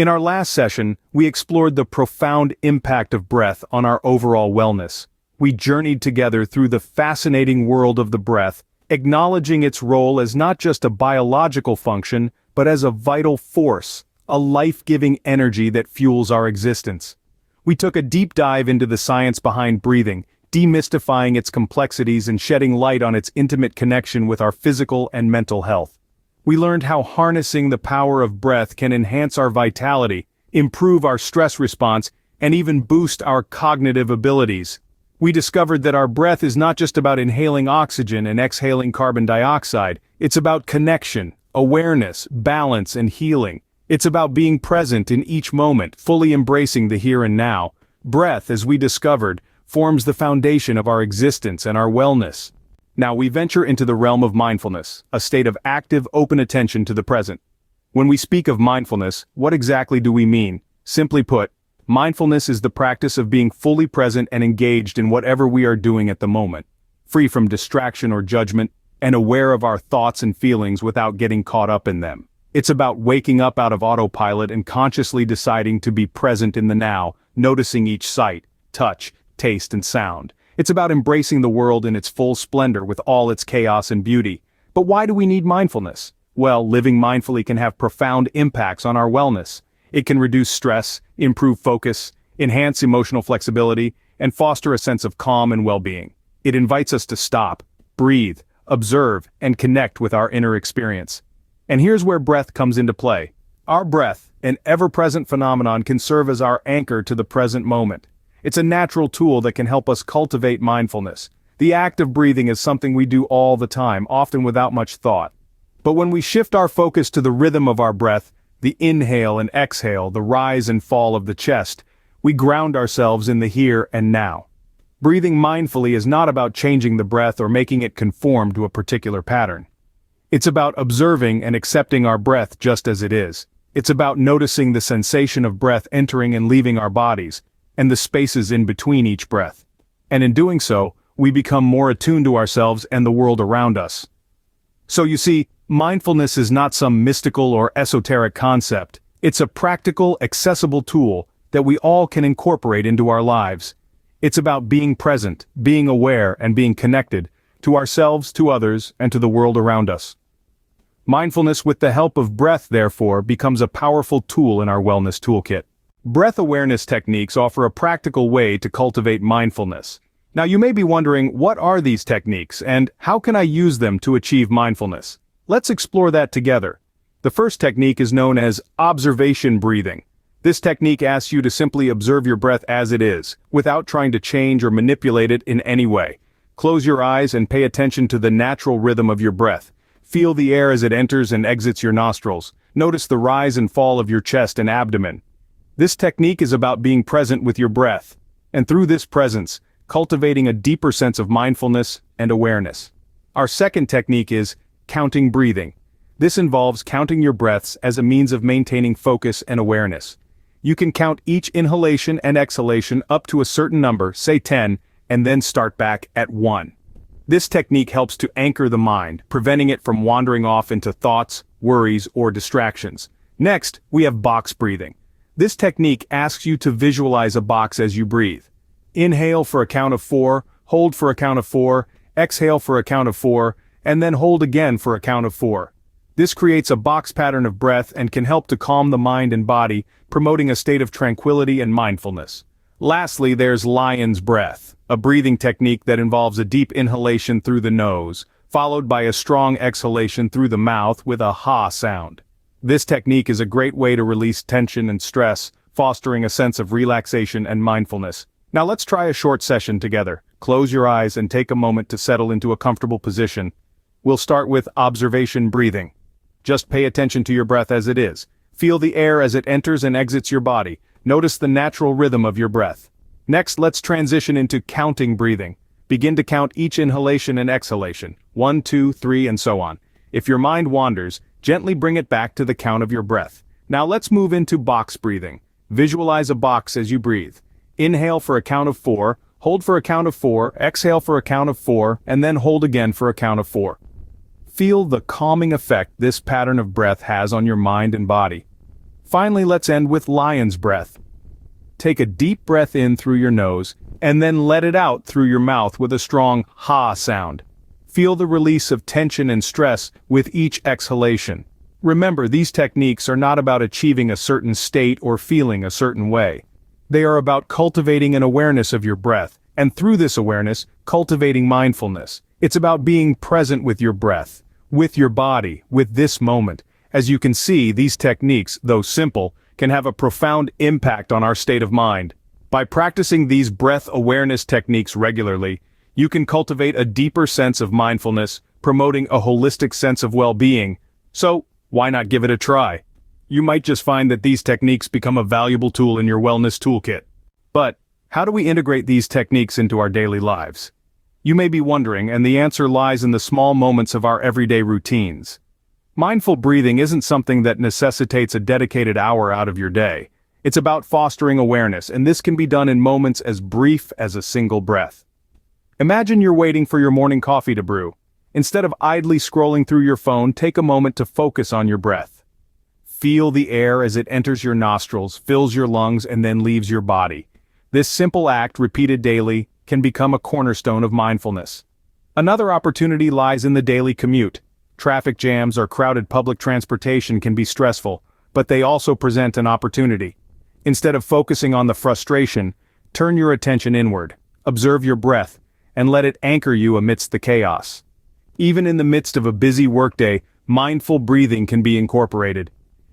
In our last session, we explored the profound impact of breath on our overall wellness. We journeyed together through the fascinating world of the breath, acknowledging its role as not just a biological function, but as a vital force, a life-giving energy that fuels our existence. We took a deep dive into the science behind breathing, demystifying its complexities and shedding light on its intimate connection with our physical and mental health. We learned how harnessing the power of breath can enhance our vitality, improve our stress response, and even boost our cognitive abilities. We discovered that our breath is not just about inhaling oxygen and exhaling carbon dioxide, it's about connection, awareness, balance, and healing. It's about being present in each moment, fully embracing the here and now. Breath, as we discovered, forms the foundation of our existence and our wellness. Now we venture into the realm of mindfulness, a state of active, open attention to the present. When we speak of mindfulness, what exactly do we mean? Simply put, mindfulness is the practice of being fully present and engaged in whatever we are doing at the moment, free from distraction or judgment, and aware of our thoughts and feelings without getting caught up in them. It's about waking up out of autopilot and consciously deciding to be present in the now, noticing each sight, touch, taste, and sound. It's about embracing the world in its full splendor with all its chaos and beauty. But why do we need mindfulness? Well, living mindfully can have profound impacts on our wellness. It can reduce stress, improve focus, enhance emotional flexibility, and foster a sense of calm and well-being. It invites us to stop, breathe, observe, and connect with our inner experience. And here's where breath comes into play. Our breath, an ever-present phenomenon, can serve as our anchor to the present moment. It's a natural tool that can help us cultivate mindfulness. The act of breathing is something we do all the time, often without much thought. But when we shift our focus to the rhythm of our breath, the inhale and exhale, the rise and fall of the chest, we ground ourselves in the here and now. Breathing mindfully is not about changing the breath or making it conform to a particular pattern. It's about observing and accepting our breath just as it is. It's about noticing the sensation of breath entering and leaving our bodies, and the spaces in between each breath. And in doing so, we become more attuned to ourselves and the world around us. So you see, mindfulness is not some mystical or esoteric concept. It's a practical, accessible tool that we all can incorporate into our lives. It's about being present, being aware, and being connected to ourselves, to others, and to the world around us. Mindfulness with the help of breath, therefore, becomes a powerful tool in our wellness toolkit. Breath awareness techniques offer a practical way to cultivate mindfulness. Now you may be wondering, what are these techniques and how can I use them to achieve mindfulness? Let's explore that together. The first technique is known as observation breathing. This technique asks you to simply observe your breath as it is, without trying to change or manipulate it in any way. Close your eyes and pay attention to the natural rhythm of your breath. Feel the air as it enters and exits your nostrils. Notice the rise and fall of your chest and abdomen. This technique is about being present with your breath, and through this presence, cultivating a deeper sense of mindfulness and awareness. Our second technique is counting breathing. This involves counting your breaths as a means of maintaining focus and awareness. You can count each inhalation and exhalation up to a certain number, say 10, and then start back at 1. This technique helps to anchor the mind, preventing it from wandering off into thoughts, worries, or distractions. Next, we have box breathing. This technique asks you to visualize a box as you breathe. Inhale for a count of 4, hold for a count of 4, exhale for a count of 4, and then hold again for a count of 4. This creates a box pattern of breath and can help to calm the mind and body, promoting a state of tranquility and mindfulness. Lastly, there's lion's breath, a breathing technique that involves a deep inhalation through the nose, followed by a strong exhalation through the mouth with a ha sound. This technique is a great way to release tension and stress, fostering a sense of relaxation and mindfulness. Now let's try a short session together. Close your eyes and take a moment to settle into a comfortable position. We'll start with observation breathing. Just pay attention to your breath as it is. Feel the air as it enters and exits your body. Notice the natural rhythm of your breath. Next, let's transition into counting breathing. Begin to count each inhalation and exhalation. 1, 2, 3, and so on. If your mind wanders, gently bring it back to the count of your breath. Now let's move into box breathing. Visualize a box as you breathe. Inhale for a count of 4, hold for a count of 4, exhale for a count of 4, and then hold again for a count of 4. Feel the calming effect this pattern of breath has on your mind and body. Finally, let's end with lion's breath. Take a deep breath in through your nose, and then let it out through your mouth with a strong ha sound. Feel the release of tension and stress with each exhalation. Remember, these techniques are not about achieving a certain state or feeling a certain way. They are about cultivating an awareness of your breath, and through this awareness, cultivating mindfulness. It's about being present with your breath, with your body, with this moment. As you can see, these techniques, though simple, can have a profound impact on our state of mind. By practicing these breath awareness techniques regularly, you can cultivate a deeper sense of mindfulness, promoting a holistic sense of well-being. So, why not give it a try? You might just find that these techniques become a valuable tool in your wellness toolkit. But, how do we integrate these techniques into our daily lives? You may be wondering, and the answer lies in the small moments of our everyday routines. Mindful breathing isn't something that necessitates a dedicated hour out of your day. It's about fostering awareness, and this can be done in moments as brief as a single breath. Imagine you're waiting for your morning coffee to brew. Instead of idly scrolling through your phone, take a moment to focus on your breath. Feel the air as it enters your nostrils, fills your lungs, and then leaves your body. This simple act, repeated daily, can become a cornerstone of mindfulness. Another opportunity lies in the daily commute. Traffic jams or crowded public transportation can be stressful, but they also present an opportunity. Instead of focusing on the frustration, turn your attention inward, observe your breath, and let it anchor you amidst the chaos. Even in the midst of a busy workday, mindful breathing can be incorporated.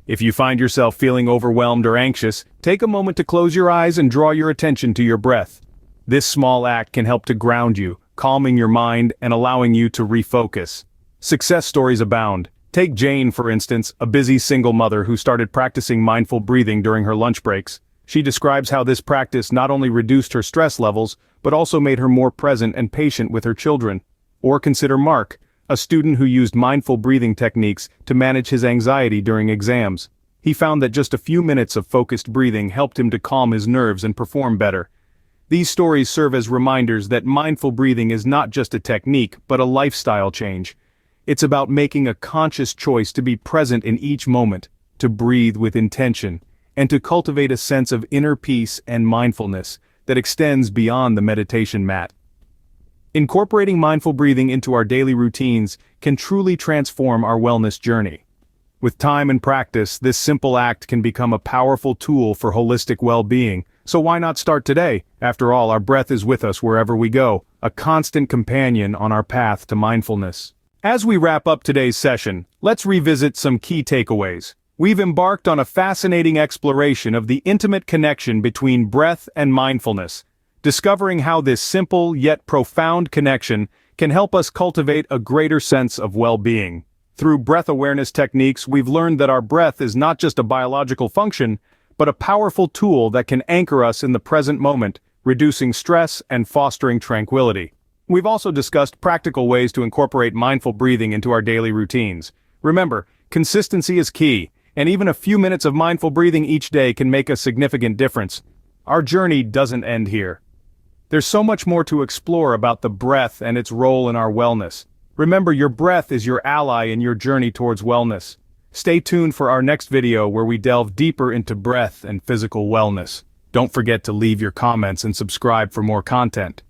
If you find yourself feeling overwhelmed or anxious, take a moment to close your eyes and draw your attention to your breath. This small act can help to ground you, calming your mind and allowing you to refocus. Success stories abound. Take Jane, for instance, a busy single mother who started practicing mindful breathing during her lunch breaks. She describes how this practice not only reduced her stress levels, but also made her more present and patient with her children. Or consider Mark, a student who used mindful breathing techniques to manage his anxiety during exams. He found that just a few minutes of focused breathing helped him to calm his nerves and perform better. These stories serve as reminders that mindful breathing is not just a technique, but a lifestyle change. It's about making a conscious choice to be present in each moment, to breathe with intention, and to cultivate a sense of inner peace and mindfulness that extends beyond the meditation mat. Incorporating mindful breathing into our daily routines can truly transform our wellness journey. With time and practice, this simple act can become a powerful tool for holistic well-being. So why not start today? After all, our breath is with us wherever we go, a constant companion on our path to mindfulness. As we wrap up today's session, let's revisit some key takeaways. We've embarked on a fascinating exploration of the intimate connection between breath and mindfulness, discovering how this simple yet profound connection can help us cultivate a greater sense of well-being. Through breath awareness techniques, we've learned that our breath is not just a biological function, but a powerful tool that can anchor us in the present moment, reducing stress and fostering tranquility. We've also discussed practical ways to incorporate mindful breathing into our daily routines. Remember, consistency is key, and even a few minutes of mindful breathing each day can make a significant difference. Our journey doesn't end here. There's so much more to explore about the breath and its role in our wellness. Remember, your breath is your ally in your journey towards wellness. Stay tuned for our next video where we delve deeper into breath and physical wellness. Don't forget to leave your comments and subscribe for more content.